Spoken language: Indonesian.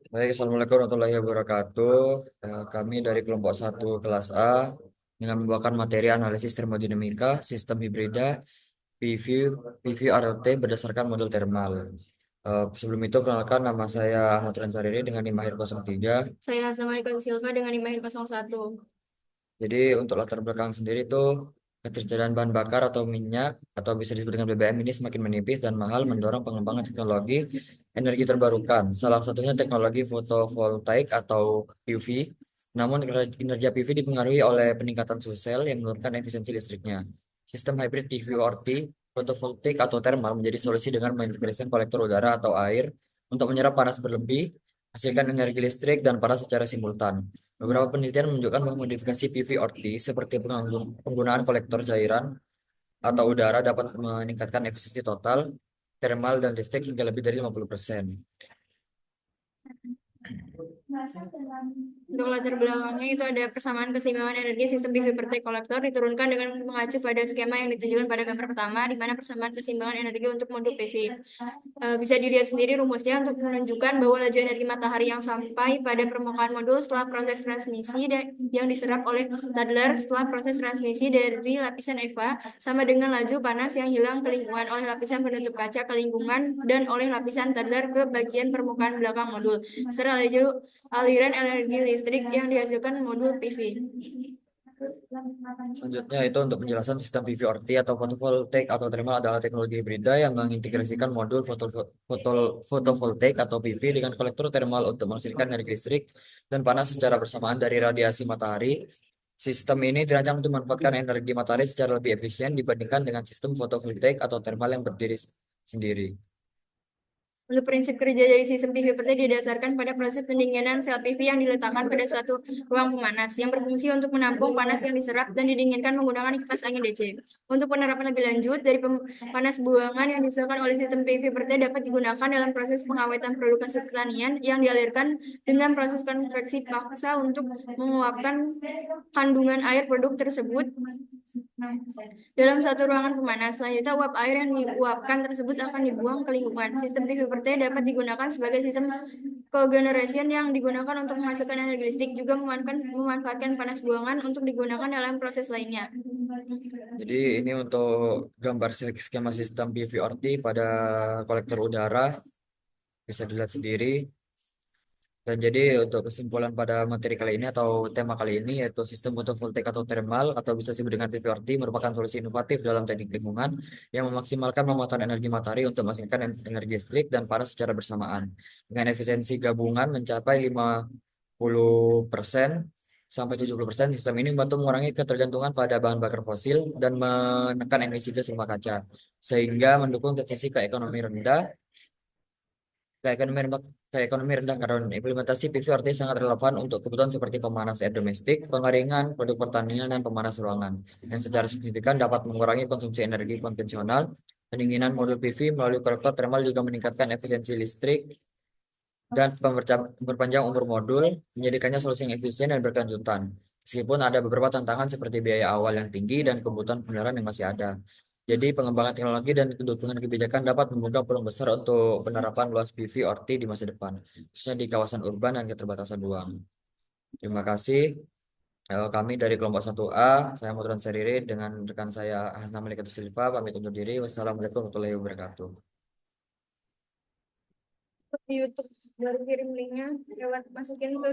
Baik, Assalamualaikum warahmatullahi wabarakatuh. Kami dari kelompok satu kelas A dengan membawakan materi analisis termodinamika, sistem hibrida, PV, PV RLT berdasarkan model thermal. Sebelum itu, perkenalkan nama saya Ahmad Ransariri dengan NIM akhir 03. Saya Azamari Silva dengan IMAHIR 01. Jadi untuk latar belakang sendiri itu ketersediaan bahan bakar atau minyak atau bisa disebut dengan BBM ini semakin menipis dan mahal mendorong pengembangan teknologi energi terbarukan. Salah satunya teknologi fotovoltaik atau PV. Namun kinerja PV dipengaruhi oleh peningkatan suhu sel yang menurunkan efisiensi listriknya. Sistem hybrid PV-RT, fotovoltaik atau thermal menjadi solusi dengan mengintegrasikan kolektor udara atau air untuk menyerap panas berlebih, hasilkan energi listrik dan panas secara simultan. Beberapa penelitian menunjukkan bahwa modifikasi PV-RT seperti penggunaan kolektor cairan atau udara dapat meningkatkan efisiensi total, thermal, dan listrik hingga lebih dari 50%. Untuk latar belakangnya itu ada persamaan keseimbangan energi sistem PV per kolektor diturunkan dengan mengacu pada skema yang ditunjukkan pada gambar pertama, di mana persamaan keseimbangan energi untuk modul PV. Bisa dilihat sendiri rumusnya untuk menunjukkan bahwa laju energi matahari yang sampai pada permukaan modul setelah proses transmisi yang diserap oleh Tadler setelah proses transmisi dari lapisan EVA sama dengan laju panas yang hilang ke lingkungan oleh lapisan penutup kaca ke lingkungan dan oleh lapisan Tadler ke bagian permukaan belakang modul, serta laju aliran energi listrik yang dihasilkan modul PV. Selanjutnya itu untuk penjelasan sistem PV-RT atau fotovoltaik atau thermal adalah teknologi hibrida yang mengintegrasikan modul fotovoltaik atau PV dengan kolektor thermal untuk menghasilkan energi listrik dan panas secara bersamaan dari radiasi matahari. Sistem ini dirancang untuk memanfaatkan energi matahari secara lebih efisien dibandingkan dengan sistem fotovoltaik atau thermal yang berdiri sendiri. Untuk prinsip kerja dari sistem PV didasarkan pada proses pendinginan sel PV yang diletakkan pada suatu ruang pemanas yang berfungsi untuk menampung panas yang diserap dan didinginkan menggunakan kipas angin DC. Untuk penerapan lebih lanjut dari panas buangan yang dihasilkan oleh sistem PV dapat digunakan dalam proses pengawetan produk hasil pertanian yang dialirkan dengan proses konveksi paksa untuk menguapkan kandungan air produk tersebut dalam satu ruangan pemanas. Selanjutnya, uap air yang diuapkan tersebut akan dibuang ke lingkungan. Sistem PV dapat digunakan sebagai sistem cogeneration yang digunakan untuk menghasilkan energi listrik, juga memanfaatkan panas buangan untuk digunakan dalam proses lainnya. Jadi ini untuk gambar skema sistem PV-RT pada kolektor udara bisa dilihat sendiri. Dan jadi untuk kesimpulan pada materi kali ini atau tema kali ini yaitu sistem fotovoltaik atau thermal atau bisa disebut dengan PVRT merupakan solusi inovatif dalam teknik lingkungan yang memaksimalkan pemanfaatan energi matahari untuk menghasilkan energi listrik dan panas secara bersamaan. Dengan efisiensi gabungan mencapai 50% sampai 70%, sistem ini membantu mengurangi ketergantungan pada bahan bakar fosil dan menekan emisi gas rumah kaca sehingga mendukung transisi ke ekonomi rendah ke ekonomi rendah karena implementasi PVRT sangat relevan untuk kebutuhan seperti pemanas air domestik, pengeringan, produk pertanian, dan pemanas ruangan, yang secara signifikan dapat mengurangi konsumsi energi konvensional. Pendinginan modul PV melalui kolektor thermal juga meningkatkan efisiensi listrik dan memperpanjang umur modul, menjadikannya solusi yang efisien dan berkelanjutan. Meskipun ada beberapa tantangan seperti biaya awal yang tinggi dan kebutuhan pemeliharaan yang masih ada. Jadi pengembangan teknologi dan dukungan kebijakan dapat membuka peluang besar untuk penerapan luas PV ORT di masa depan, khususnya di kawasan urban dan keterbatasan ruang. Terima kasih. Kami dari kelompok 1A, saya Mutran Seriri dengan rekan saya Hasna Malikatus Silva, pamit undur diri. Wassalamualaikum warahmatullahi wabarakatuh. Di YouTube baru kirim linknya lewat masukin ke